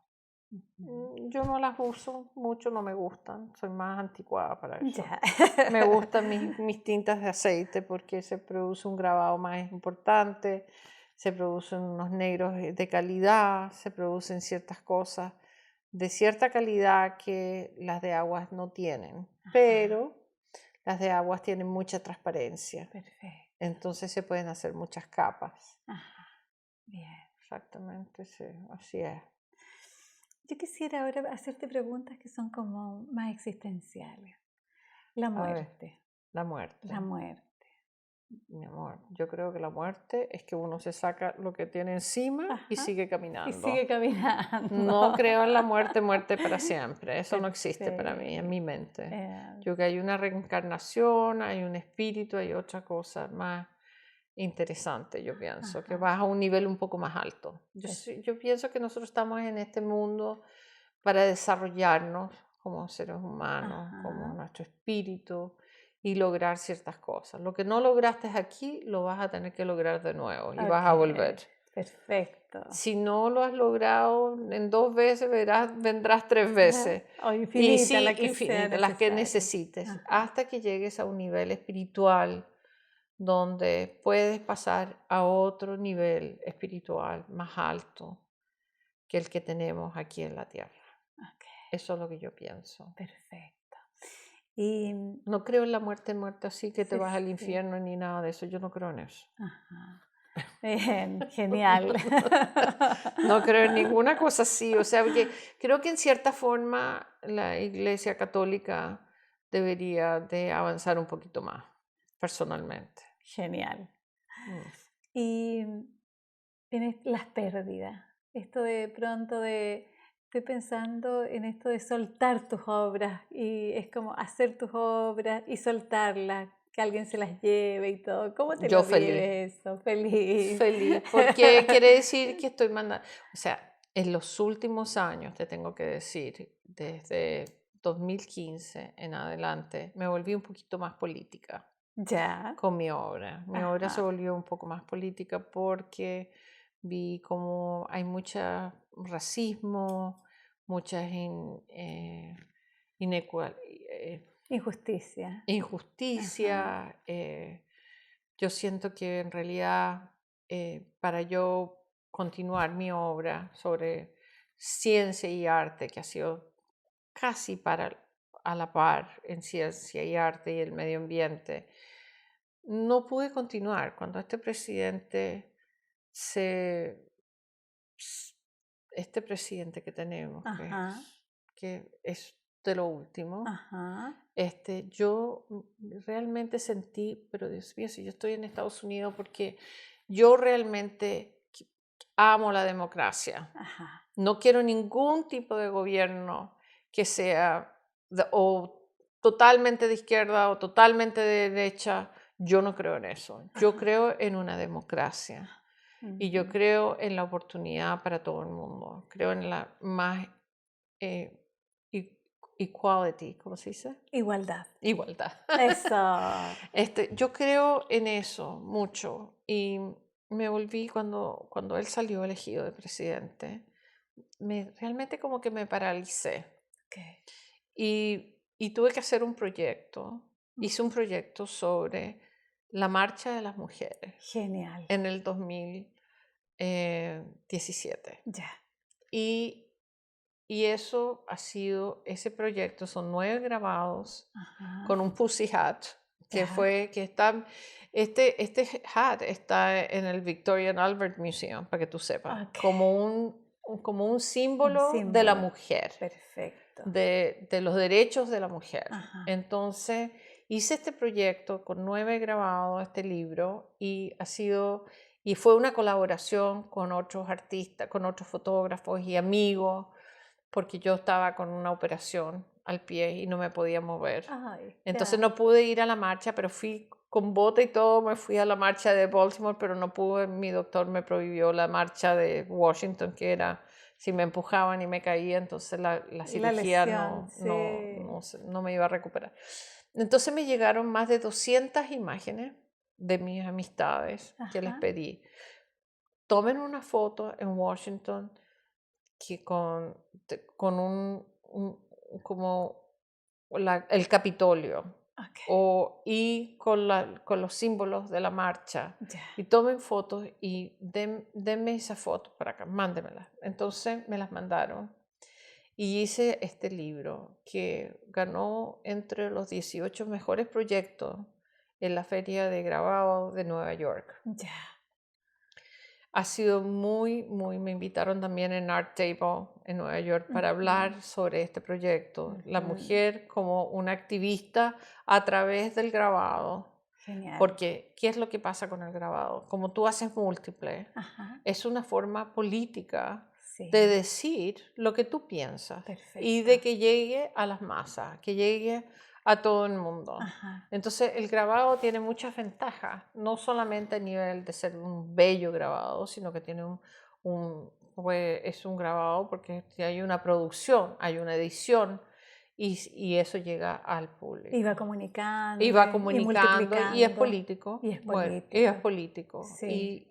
Yo no las uso mucho, no me gustan, soy más anticuada para eso. Me gustan mis tintas de aceite porque se produce un grabado más importante, se producen unos negros de calidad, se producen ciertas cosas de cierta calidad que las de aguas no tienen, pero las de aguas tienen mucha transparencia. Perfecto. Entonces se pueden hacer muchas capas. Bien. Exactamente, sí, así es. Yo quisiera ahora hacerte preguntas que son como más existenciales. La muerte. La muerte. La muerte. Mi amor, yo creo que la muerte es que uno se saca lo que tiene encima y sigue caminando. Y sigue caminando. No creo en la muerte para siempre. Eso no existe para mí, en mi mente. Yo creo que hay una reencarnación, hay un espíritu, hay otra cosa más interesante, yo pienso, que vas a un nivel un poco más alto. Yo pienso que nosotros estamos en este mundo para desarrollarnos como seres humanos, como nuestro espíritu, y lograr ciertas cosas. Lo que no lograste aquí, lo vas a tener que lograr de nuevo y vas a Ok, volver. perfecto. Si no lo has logrado en 2 veces, vendrás 3 veces. O Y infinita, sí, la que sea infinita, las que necesaria. necesites, Ajá. hasta que llegues a un nivel espiritual donde puedes pasar a otro nivel espiritual más alto que el que tenemos aquí en la tierra. Ok, Eso es lo que yo pienso. perfecto. Y No creo en la muerte así que te sí, vas al sí. infierno ni nada de eso. Yo no creo en eso. Ajá. Bien, genial. No creo en ninguna cosa así. O sea, porque creo que en cierta forma la Iglesia Católica debería de avanzar un poquito más, personalmente. Genial. Mm. Y las pérdidas, esto de pronto estoy pensando en esto de soltar tus obras y es como hacer tus obras y soltarlas, que alguien se las lleve y todo. ¿Cómo te Yo lo feliz. vives eso? Feliz. Feliz, porque quiere decir que estoy mandando, o sea, en los últimos años, te tengo que decir, desde 2015 en adelante, me volví un poquito más política Ya. con mi obra. Mi obra se Ajá. volvió un poco más política porque vi como hay mucho racismo, muchas Injusticia. Ajá. injusticia. Yo siento que en realidad para yo continuar mi obra sobre ciencia y arte, que ha sido casi a la par en ciencia y arte y el medio ambiente, no pude continuar cuando este presidente se, s- este presidente que tenemos, Ajá. que es de lo último. Ajá. Yo realmente sentí, pero Dios mío, si yo estoy en Estados Unidos porque yo realmente amo la democracia. Ajá. No quiero ningún tipo de gobierno que sea o totalmente de izquierda o totalmente de derecha. Yo no creo en eso. Yo Ajá. creo en una democracia y yo Ujú. creo en la oportunidad para todo el mundo. Creo en la más eh, e- equality, ¿cómo se dice? Igualdad. Igualdad. Eso. Yo creo en eso mucho y me volví cuando él salió elegido de presidente, realmente como que me paralicé Ok. y tuve que hacer un proyecto. Hice un proyecto sobre la marcha de las mujeres Genial. en el 2017. Ya. Y eso ha sido, ese proyecto son 9 grabados Ajá. con un Pussy Hat, Ya. que está, este hat está en el Victorian Albert Museum, para que tú sepas, Ok. como un Un símbolo de la símbolo. mujer, Perfecto. de los derechos de la mujer. Ajá. Entonces, hice este proyecto con 9 grabados, este libro, y fue una colaboración con otros artistas, con otros fotógrafos y amigos, porque yo estaba con una operación al pie y no me podía mover. Ay, Entonces ya. no pude ir a la marcha, pero fui con bota y todo, me fui a la marcha de Baltimore, pero no pude, mi doctor me prohibió la marcha de Washington, que era, si me empujaban y me caía, entonces la La cirugía lesión, sí. no me iba a recuperar. Entonces me llegaron más de 200 imágenes de mis amistades que les Ajá. pedí. Tomen una foto en Washington que con como el Capitolio Ok. y con los símbolos de la marcha Ya. y tomen fotos y denme esas fotos para acá, mándemelas. Entonces me las mandaron y hice este libro que ganó entre los 18 mejores proyectos en la Feria de Grabado de Nueva York. Ya. Ha sido me invitaron también en Art Table en Nueva York para Ujú, hablar sobre este proyecto, la ujú. mujer como una activista a través del grabado, Genial. porque ¿qué es lo que pasa con el grabado? Como tú haces múltiple, Ajá. es una forma política de Sí. decir lo que tú piensas y Perfecto. de que llegue a las masas, que llegue a todo el mundo. Ajá. Entonces el grabado tiene muchas ventajas, no solamente a nivel de ser un bello grabado, sino que tiene pues, es un grabado porque hay una producción, hay una edición y eso llega al público. Y va comunicando. Y va comunicando y es multiplicando. político. Y es Bueno, político. y es político. Sí.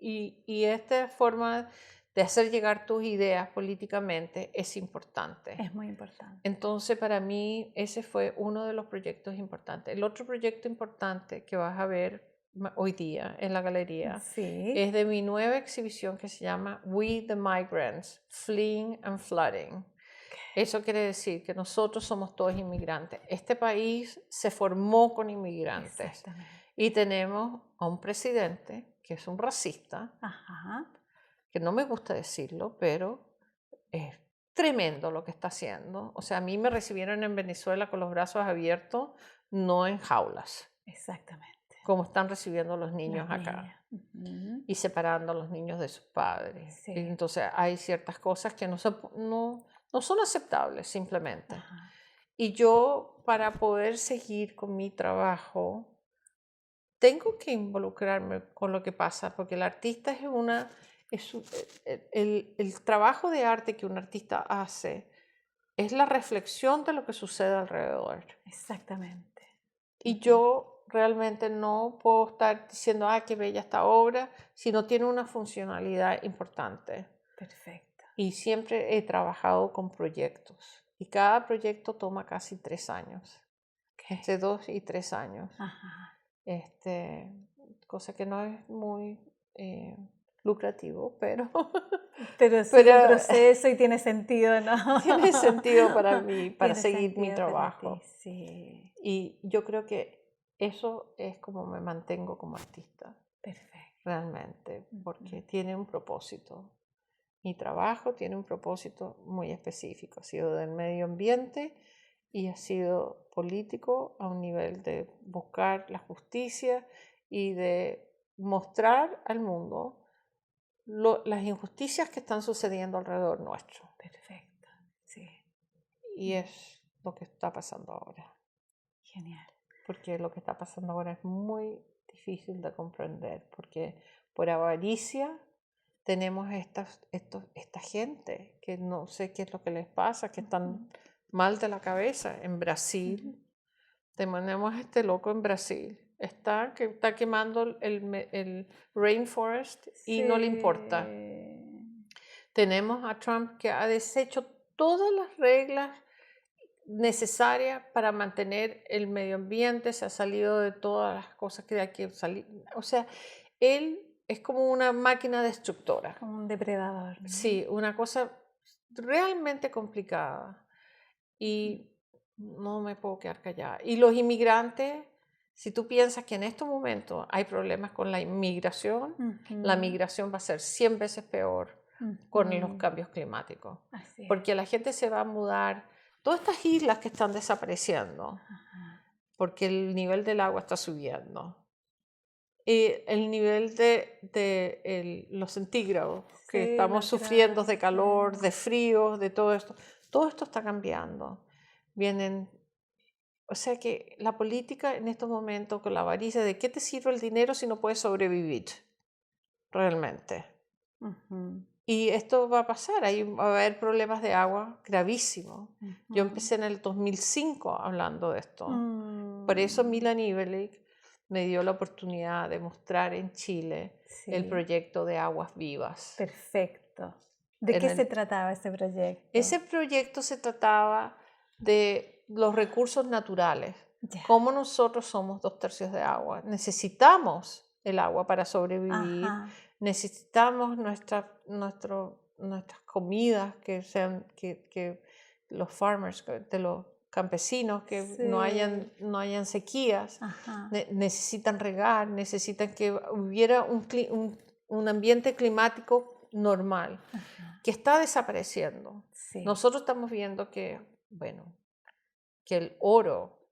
Y esta forma de hacer llegar tus ideas políticamente es importante. Es muy importante. Entonces, para mí, ese fue uno de los proyectos importantes. El otro proyecto importante que vas a ver hoy día en la galería Sí. es de mi nueva exhibición que se llama We the Migrants, Fleeing and Flooding. Eso quiere decir que nosotros somos todos inmigrantes. Este país se formó con inmigrantes. Exactamente. Y tenemos a un presidente que es un racista, Ajá. que no me gusta decirlo, pero es tremendo lo que está haciendo. O sea, a mí me recibieron en Venezuela con los brazos abiertos, no en jaulas, Exactamente. como están recibiendo los niños Las acá. niñas. Y separando a los niños de sus padres. Sí. Entonces hay ciertas cosas que no son aceptables simplemente. Ajá. Y yo, para poder seguir con mi trabajo, tengo que involucrarme con lo que pasa, porque el artista el trabajo de arte que un artista hace es la reflexión de lo que sucede alrededor. Exactamente. Y yo realmente no puedo estar diciendo, qué bella esta obra, si no tiene una funcionalidad importante. Perfecto. Y siempre he trabajado con proyectos. Y cada proyecto toma casi 3 años. Entre 2 y 3 años. Ajá. Cosa que no es muy lucrativo, pero Pero sí, el proceso y tiene sentido, ¿no? tiene sentido para mí, para Tiene seguir mi sentido trabajo. para ti, sí. Y yo creo que eso es como me mantengo como artista. Perfecto. Realmente, porque tiene un propósito. Mi trabajo tiene un propósito muy específico. Ha sido del medio ambiente y ha sido político a un nivel de buscar la justicia y de mostrar al mundo las injusticias que están sucediendo alrededor nuestro. Perfecto, sí. Y es lo que está pasando ahora. Genial. Porque lo que está pasando ahora es muy difícil de comprender, porque por avaricia tenemos esta gente que no sé qué es lo que les pasa, que están mal de la cabeza. En Brasil, tenemos a este loco en Brasil, que está quemando el rainforest y no le importa. Tenemos a Trump que ha deshecho todas las reglas necesarias para mantener el medio ambiente, se ha salido de todas las cosas que hay que salir. O sea, él es como una máquina destructora. Como un depredador, ¿no? Sí, una cosa realmente complicada. Y no me puedo quedar callada. Y los inmigrantes, si tú piensas que en estos momentos hay problemas con la inmigración, la migración va a ser 100 veces peor con los cambios climáticos. Así es. Porque la gente se va a mudar. Todas estas islas que están desapareciendo, porque el nivel del agua está subiendo. Y el nivel de los centígrados que Sí, estamos los sufriendo de grados, calor, sí. de frío, de todo esto está cambiando. O sea que la política en estos momentos con la avaricia, ¿de qué te sirve el dinero si no puedes sobrevivir realmente? Y esto va a pasar, va a haber problemas de agua gravísimos. Yo empecé en el 2005 hablando de esto. Por eso Milan Ivelic me dio la oportunidad de mostrar en Chile el proyecto de Aguas Vivas. Perfecto. ¿De qué se trataba ese proyecto? Ese proyecto se trataba de los recursos naturales. Como nosotros somos 2/3 de agua, necesitamos el agua para sobrevivir. Necesitamos nuestras comidas que sean que los farmers, de los campesinos, que no hayan sequías. Necesitan regar, necesitan que hubiera un ambiente climático normal, que está desapareciendo. Nosotros estamos viendo que el oro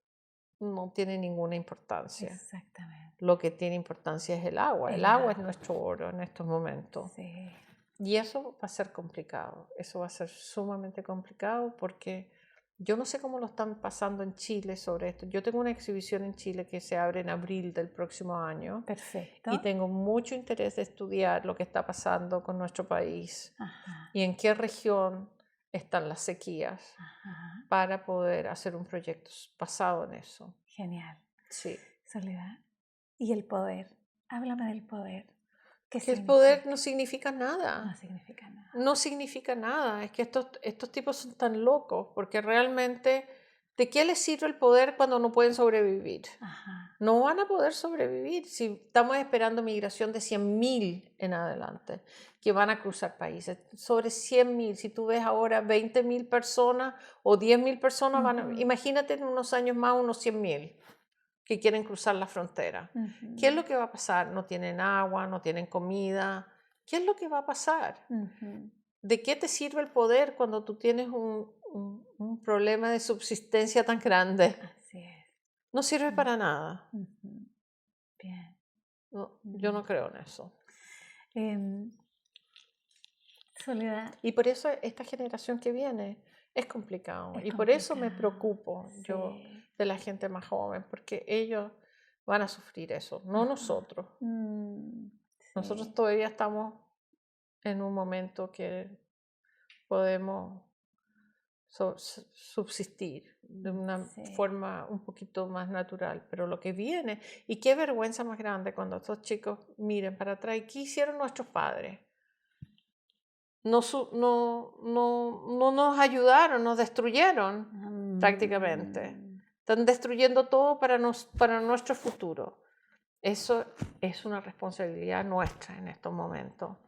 no tiene ninguna importancia. Exactamente. Lo que tiene importancia es el agua. El agua es nuestro oro en estos momentos. Sí. Y eso va a ser complicado. Eso va a ser sumamente complicado porque yo no sé cómo lo están pasando en Chile sobre esto. Yo tengo una exhibición en Chile que se abre en abril del próximo año. Perfecto. Y tengo mucho interés de estudiar lo que está pasando con nuestro país y en qué región están las sequías, Ajá. para poder hacer un proyecto basado en eso. Genial. Sí. Soledad. ¿Y el poder? Háblame del poder. ¿Qué Que el significa? poder no significa nada. No significa nada. No significa nada. Es que estos tipos son tan locos, porque realmente, ¿de qué les sirve el poder cuando no pueden sobrevivir? Ajá. No van a poder sobrevivir si estamos esperando migración de 100.000 en adelante que van a cruzar países. Sobre 100.000, si tú ves ahora 20.000 personas o 10.000 personas, imagínate en unos años más unos 100.000 que quieren cruzar la frontera. ¿Qué es lo que va a pasar? No tienen agua, no tienen comida. ¿Qué es lo que va a pasar? ¿De qué te sirve el poder cuando tú tienes un problema de subsistencia tan grande? Así es. No sirve para nada. Bien. No, yo no creo en eso. Soledad. Y por eso esta generación que viene es complicado. Y por eso me preocupo yo de la gente más joven, porque ellos van a sufrir eso, no nosotros. Nosotros todavía estamos en un momento que podemos subsistir de una forma un poquito más natural, pero lo que viene, y qué vergüenza más grande cuando estos chicos miren para atrás, ¿y qué hicieron nuestros padres? No nos ayudaron, nos destruyeron prácticamente. Están destruyendo todo para nuestro futuro. Eso es una responsabilidad nuestra en estos momentos,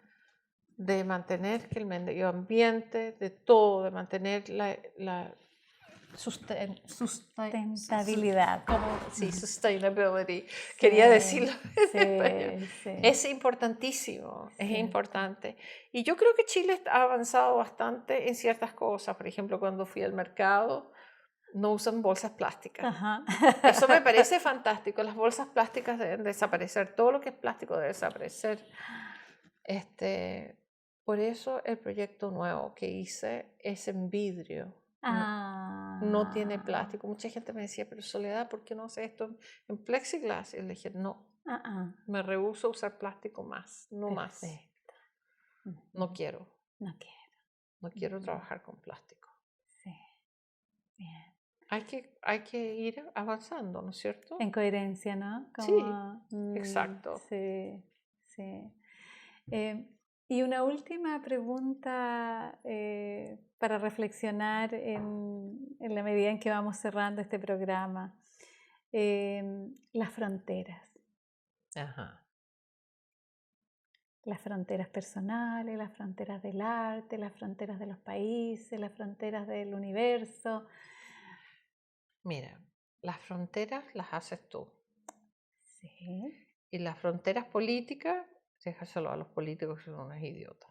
de mantener que el medio ambiente, de todo, de mantener la sustentabilidad. Sí, sustainability. Quería decirlo en español. Es importantísimo, es importante. Y yo creo que Chile ha avanzado bastante en ciertas cosas. Por ejemplo, cuando fui al mercado, no usan bolsas plásticas. Eso me parece fantástico. Las bolsas plásticas deben desaparecer. Todo lo que es plástico debe desaparecer. Por eso el proyecto nuevo que hice es en vidrio. No tiene plástico. Mucha gente me decía, pero Soledad, ¿por qué no haces esto en plexiglas? Y le dije, no, me rehúso a usar plástico más, no más. No quiero. No quiero trabajar con plástico. Sí, bien. Hay que ir avanzando, ¿no es cierto? En coherencia, ¿no? Sí, exacto. Sí, sí. Y una última pregunta para reflexionar en la medida en que vamos cerrando este programa. Las fronteras. Ajá. Las fronteras personales, las fronteras del arte, las fronteras de los países, las fronteras del universo. Mira, las fronteras las haces tú. Sí. Y las fronteras políticas, déjaselo a los políticos que son unos idiotas.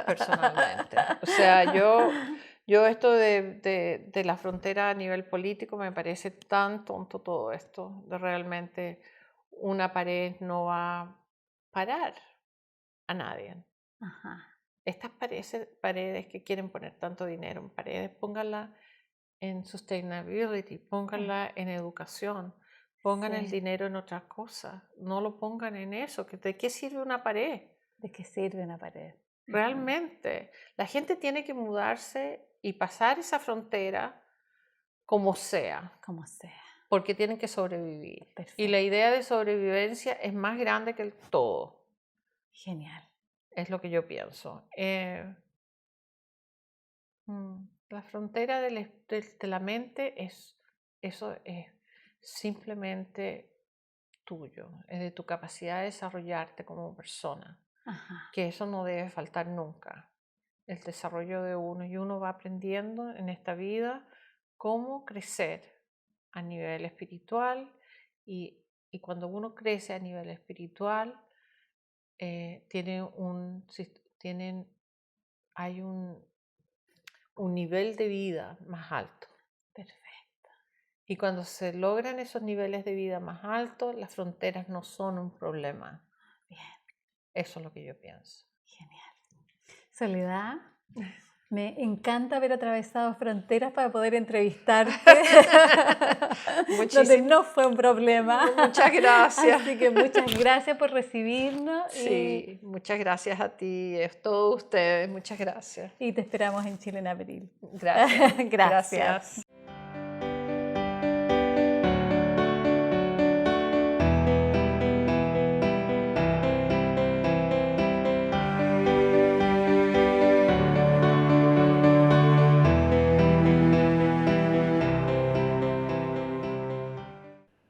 Personalmente. O sea, yo esto de la frontera a nivel político me parece tan tonto todo esto. De realmente una pared no va a parar a nadie. Estas paredes que quieren poner tanto dinero en paredes, pónganla en sustainability, pónganla en educación. Pongan el dinero en otras cosas, no lo pongan en eso. ¿De qué sirve una pared? ¿De qué sirve una pared? Realmente, la gente tiene que mudarse y pasar esa frontera como sea. Como sea. Porque tienen que sobrevivir. Perfecto. Y la idea de sobrevivencia es más grande que el todo. Genial. Es lo que yo pienso. La frontera de la mente eso es simplemente tuyo, es de tu capacidad de desarrollarte como persona, que eso no debe faltar nunca, el desarrollo de uno, y uno va aprendiendo en esta vida cómo crecer a nivel espiritual, y cuando uno crece a nivel espiritual, hay un nivel de vida más alto. Perfecto. Y cuando se logran esos niveles de vida más altos, las fronteras no son un problema. Bien. Eso es lo que yo pienso. Genial. Soledad, Me encanta haber atravesado fronteras para poder entrevistarte, donde no fue un problema. Muchas gracias. Así que muchas gracias por recibirnos. Sí, muchas gracias a ti, a todos ustedes, muchas gracias. Y te esperamos en Chile en abril. Gracias. Gracias.